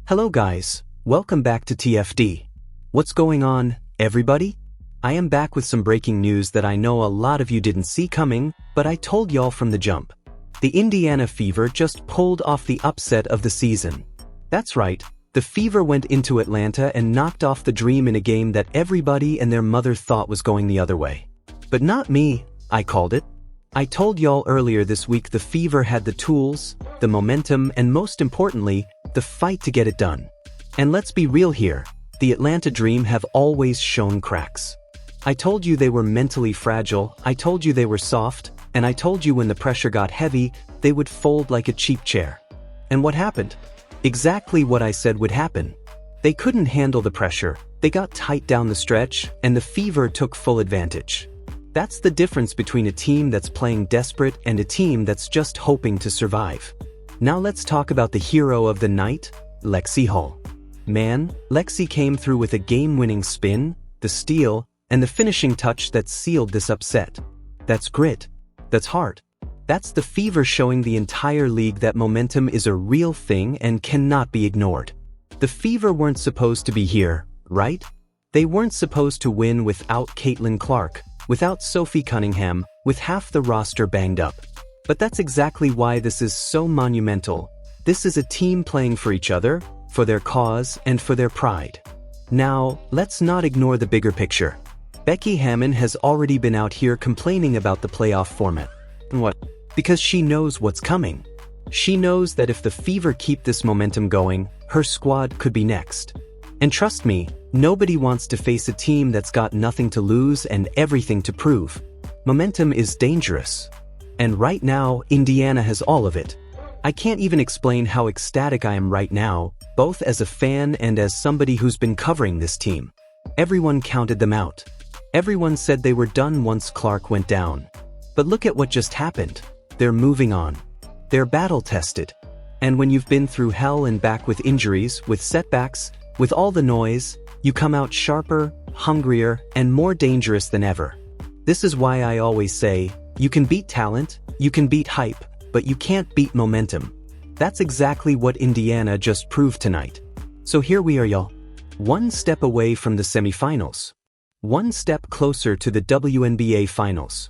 Hello guys, welcome back to TFD. What's going on, everybody? I am back with some breaking news that I know a lot of you didn't see coming, but I told y'all from the jump. The Indiana Fever just pulled off the upset of the season. That's right, the Fever went into Atlanta and knocked off the Dream in a game that everybody and their mother thought was going the other way. But not me, I called it. I told y'all earlier this week the Fever had the tools, the momentum, and most importantly, the fight to get it done. And let's be real here, the Atlanta Dream have always shown cracks. I told you they were mentally fragile, I told you they were soft, and I told you when the pressure got heavy, they would fold like a cheap chair. And what happened? Exactly what I said would happen. They couldn't handle the pressure, they got tight down the stretch, and the Fever took full advantage. That's the difference between a team that's playing desperate and a team that's just hoping to survive. Now let's talk about the hero of the night, Lexie Hull. Man, Lexie came through with a game-winning spin, the steal, and the finishing touch that sealed this upset. That's grit. That's heart. That's the Fever showing the entire league that momentum is a real thing and cannot be ignored. The Fever weren't supposed to be here, right? They weren't supposed to win without Caitlin Clark, without Sophie Cunningham, with half the roster banged up. But that's exactly why this is so monumental. This is a team playing for each other, for their cause, and for their pride. Now, let's not ignore the bigger picture. Becky Hammon has already been out here complaining about the playoff format. And what? Because she knows what's coming. She knows that if the Fever keep this momentum going, her squad could be next. And trust me, nobody wants to face a team that's got nothing to lose and everything to prove. Momentum is dangerous. And right now, Indiana has all of it. I can't even explain how ecstatic I am right now, both as a fan and as somebody who's been covering this team. Everyone counted them out. Everyone said they were done once Clark went down. But look at what just happened. They're moving on. They're battle-tested. And when you've been through hell and back with injuries, with setbacks, with all the noise, you come out sharper, hungrier, and more dangerous than ever. This is why I always say, you can beat talent, you can beat hype, but you can't beat momentum. That's exactly what Indiana just proved tonight. So here we are, y'all. One step away from the semifinals. One step closer to the WNBA Finals.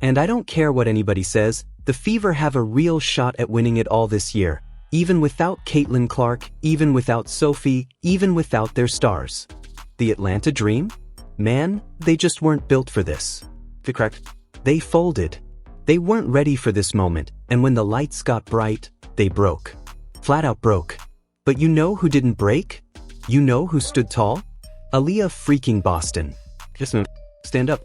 And I don't care what anybody says, the Fever have a real shot at winning it all this year, even without Caitlin Clark, even without Sophie, even without their stars. The Atlanta Dream? Man, they just weren't built for this. Correct? They folded. They weren't ready for this moment, and when the lights got bright, they broke. Flat out broke. But you know who didn't break? You know who stood tall? Aliyah freaking Boston. Just stand up.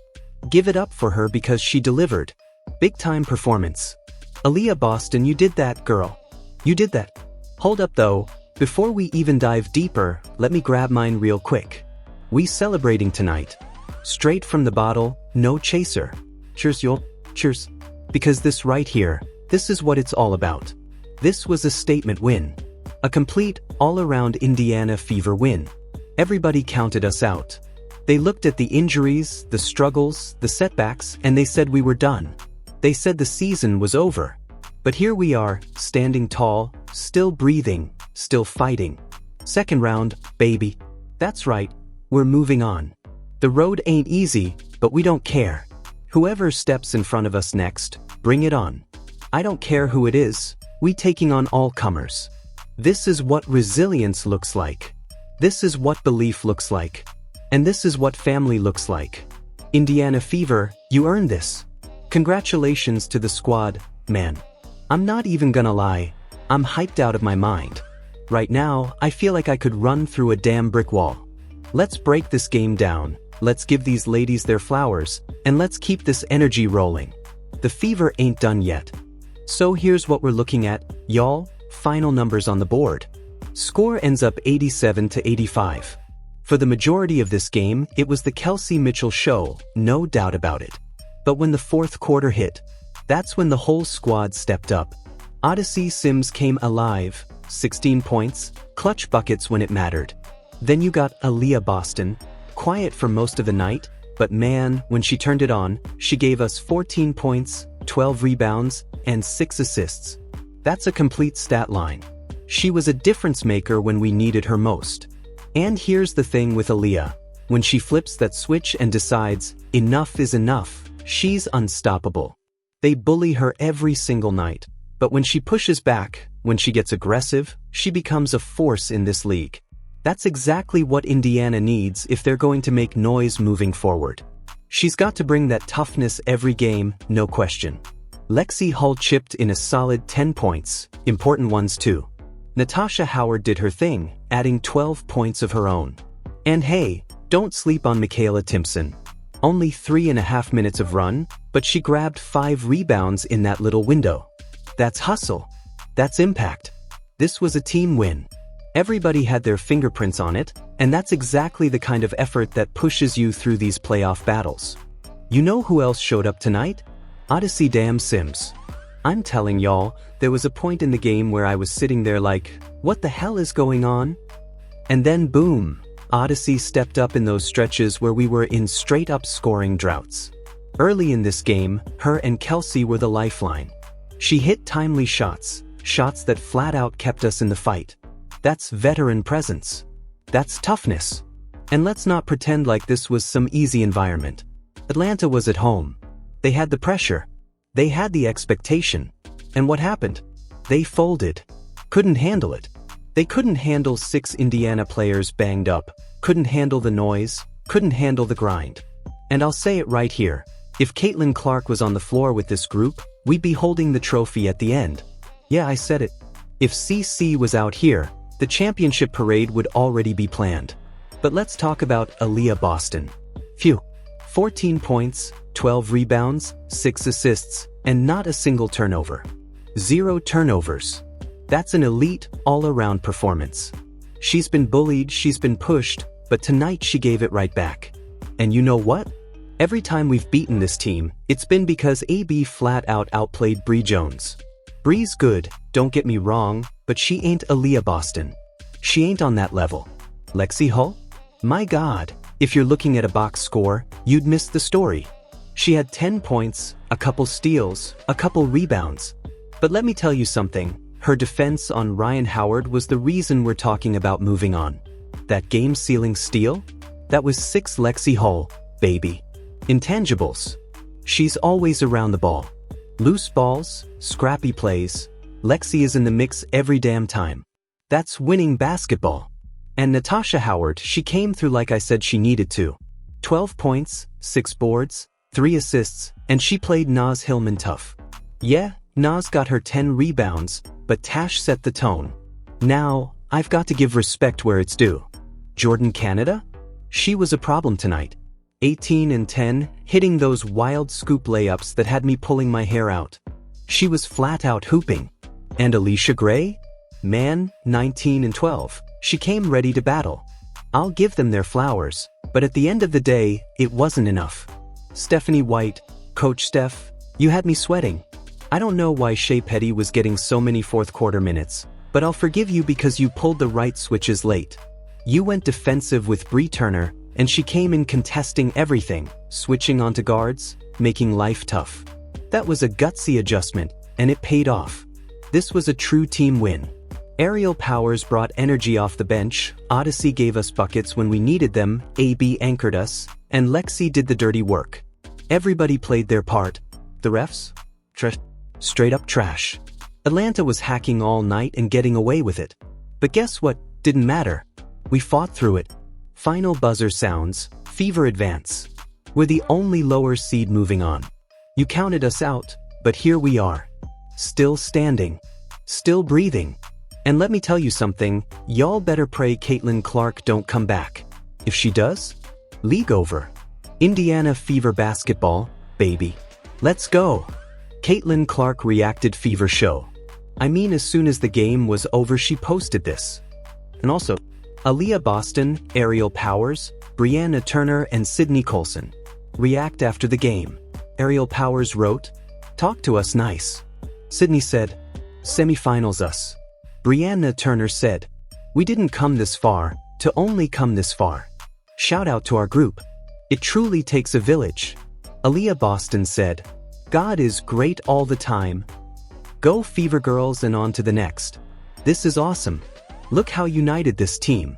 Give it up for her because she delivered. Big time performance. Aliyah Boston, you did that, girl. You did that. Hold up though, before we even dive deeper, let me grab mine real quick. We celebrating tonight. Straight from the bottle, no chaser. Cheers, y'all. Cheers. Because this right here, this is what it's all about. This was a statement win. A complete, all-around Indiana Fever win. Everybody counted us out. They looked at the injuries, the struggles, the setbacks, and they said we were done. They said the season was over. But here we are, standing tall, still breathing, still fighting. Second round, baby. That's right, we're moving on. The road ain't easy, but we don't care. Whoever steps in front of us next, bring it on. I don't care who it is, we taking on all comers. This is what resilience looks like. This is what belief looks like. And this is what family looks like. Indiana Fever, you earned this. Congratulations to the squad, man. I'm not even gonna lie, I'm hyped out of my mind. Right now, I feel like I could run through a damn brick wall. Let's break this game down. Let's give these ladies their flowers, and let's keep this energy rolling. The Fever ain't done yet. So here's what we're looking at, y'all, final numbers on the board. Score ends up 87-85. For the majority of this game, it was the Kelsey Mitchell show, no doubt about it. But when the fourth quarter hit, that's when the whole squad stepped up. Odyssey Sims came alive, 16 points, clutch buckets when it mattered. Then you got Aliyah Boston, quiet for most of the night, but man, when she turned it on, she gave us 14 points, 12 rebounds, and 6 assists. That's a complete stat line. She was a difference maker when we needed her most. And here's the thing with Aliyah. When she flips that switch and decides, enough is enough, she's unstoppable. They bully her every single night. But when she pushes back, when she gets aggressive, she becomes a force in this league. That's exactly what Indiana needs if they're going to make noise moving forward. She's got to bring that toughness every game, no question. Lexie Hull chipped in a solid 10 points, important ones too. Natasha Howard did her thing, adding 12 points of her own. And hey, don't sleep on Michaela Timpson. Only 3.5 minutes of run, but she grabbed 5 rebounds in that little window. That's hustle. That's impact. This was a team win. Everybody had their fingerprints on it, and that's exactly the kind of effort that pushes you through these playoff battles. You know who else showed up tonight? Odyssey Damn Sims. I'm telling y'all, there was a point in the game where I was sitting there like, what the hell is going on? And then boom, Odyssey stepped up in those stretches where we were in straight-up scoring droughts. Early in this game, her and Kelsey were the lifeline. She hit timely shots that flat-out kept us in the fight. That's veteran presence. That's toughness. And let's not pretend like this was some easy environment. Atlanta was at home. They had the pressure. They had the expectation. And what happened? They folded. Couldn't handle it. They couldn't handle 6 Indiana players banged up, couldn't handle the noise, couldn't handle the grind. And I'll say it right here. If Caitlin Clark was on the floor with this group, we'd be holding the trophy at the end. Yeah, I said it. If CC was out here, the championship parade would already be planned. But let's talk about Aliyah Boston. Phew. 14 points, 12 rebounds, 6 assists, and not a single turnover. 0 turnovers. That's an elite, all-around performance. She's been bullied, she's been pushed, but tonight she gave it right back. And you know what? Every time we've beaten this team, it's been because AB flat-out outplayed Bree Jones. Bree's good, don't get me wrong, but she ain't Aliyah Boston. She ain't on that level. Lexie Hull? My God, if you're looking at a box score, you'd miss the story. She had 10 points, a couple steals, a couple rebounds. But let me tell you something, her defense on Ryan Howard was the reason we're talking about moving on. That game-sealing steal? That was 6 Lexie Hull, baby. Intangibles. She's always around the ball. Loose balls, scrappy plays. Lexie is in the mix every damn time. That's winning basketball. And Natasha Howard, she came through like I said she needed to. 12 points, 6 boards, 3 assists, and she played Naz Hillman tough. Yeah, Naz got her 10 rebounds, but Tash set the tone. Now, I've got to give respect where it's due. Jordan Canada? She was a problem tonight. 18 and 10, hitting those wild scoop layups that had me pulling my hair out. She was flat out hooping. And Alicia Gray? Man, 19 and 12. She came ready to battle. I'll give them their flowers, but at the end of the day, it wasn't enough. Stephanie White, Coach Steph, you had me sweating. I don't know why Shea Petty was getting so many fourth-quarter minutes, but I'll forgive you because you pulled the right switches late. You went defensive with Bree Turner, and she came in contesting everything, switching onto guards, making life tough. That was a gutsy adjustment, and it paid off. This was a true team win. Aerial Powers brought energy off the bench, Odyssey gave us buckets when we needed them, AB anchored us, and Lexie did the dirty work. Everybody played their part. The refs? Straight up trash. Atlanta was hacking all night and getting away with it. But guess what? Didn't matter. We fought through it. Final buzzer sounds, Fever advance. We're the only lower seed moving on. You counted us out, but here we are. Still standing. Still breathing. And let me tell you something, y'all better pray Caitlin Clark don't come back. If she does, league over. Indiana Fever basketball, baby. Let's go. Caitlin Clark reacted Fever show. I mean, as soon as the game was over she posted this. And also, Aliyah Boston, Aerial Powers, Brianna Turner and Sydney Colson. React after the game. Aerial Powers wrote, "Talk to us nice." Sydney said, "Semi-finals us." Brianna Turner said, "We didn't come this far, to only come this far. Shout out to our group. It truly takes a village." Aliyah Boston said, "God is great all the time. Go Fever girls and on to the next." This is awesome. Look how united this team.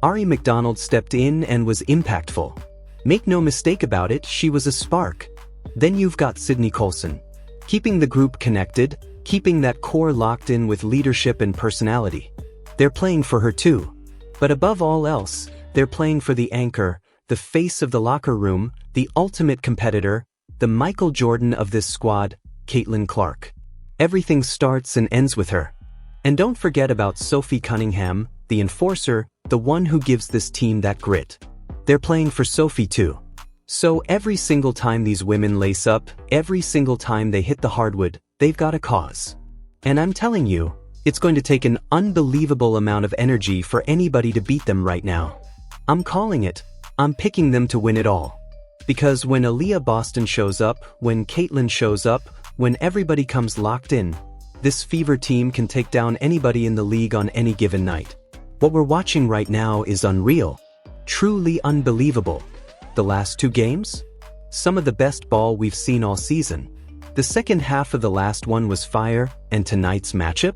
Ari McDonald stepped in and was impactful. Make no mistake about it, she was a spark. Then you've got Sydney Colson, keeping the group connected, keeping that core locked in with leadership and personality. They're playing for her too. But above all else, they're playing for the anchor, the face of the locker room, the ultimate competitor, the Michael Jordan of this squad, Caitlin Clark. Everything starts and ends with her. And don't forget about Sophie Cunningham, the enforcer, the one who gives this team that grit. They're playing for Sophie too. So every single time these women lace up, every single time they hit the hardwood, they've got a cause. And I'm telling you, it's going to take an unbelievable amount of energy for anybody to beat them right now. I'm calling it. I'm picking them to win it all. Because when Aliyah Boston shows up, when Caitlin shows up, when everybody comes locked in, this Fever team can take down anybody in the league on any given night. What we're watching right now is unreal. Truly unbelievable. The last 2 games? Some of the best ball we've seen all season. The second half of the last one was fire, and tonight's matchup?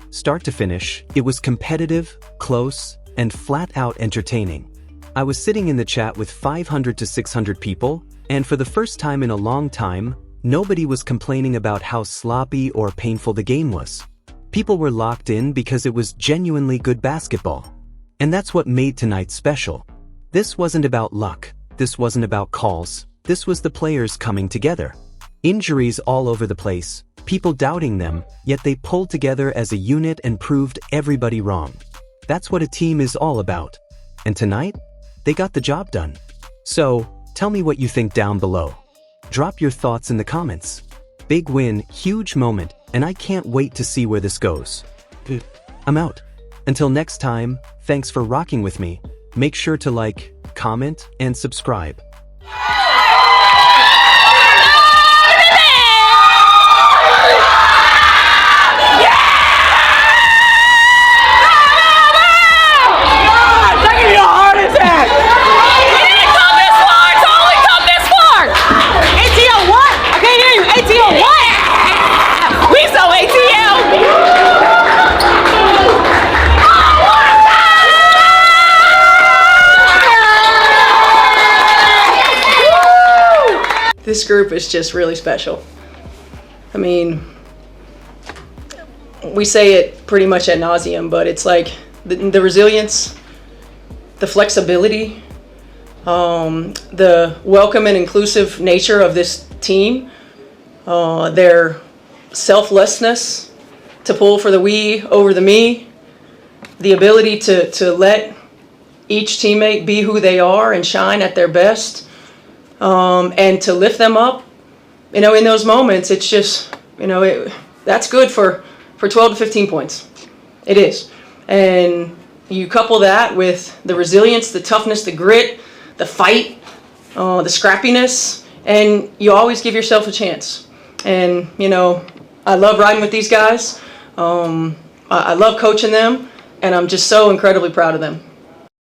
Start to finish, it was competitive, close, and flat-out entertaining. I was sitting in the chat with 500 to 600 people, and for the first time in a long time, nobody was complaining about how sloppy or painful the game was. People were locked in because it was genuinely good basketball. And that's what made tonight special. This wasn't about luck. This wasn't about calls. This was the players coming together. Injuries all over the place, people doubting them, yet they pulled together as a unit and proved everybody wrong. That's what a team is all about. And tonight, they got the job done. So, tell me what you think down below. Drop your thoughts in the comments. Big win, huge moment, and I can't wait to see where this goes. I'm out. Until next time, thanks for rocking with me. Make sure to like, comment, and subscribe. This group is just really special. I mean, we say it pretty much ad nauseum, but it's like the resilience, the flexibility, the welcome and inclusive nature of this team, their selflessness to pull for the we over the me, the ability to let each teammate be who they are and shine at their best. And to lift them up, in those moments, it's just, that's good for 12 to 15 points. It is. And you couple that with the resilience, the toughness, the grit, the fight, the scrappiness, and you always give yourself a chance. And, I love riding with these guys. I love coaching them, and I'm just so incredibly proud of them.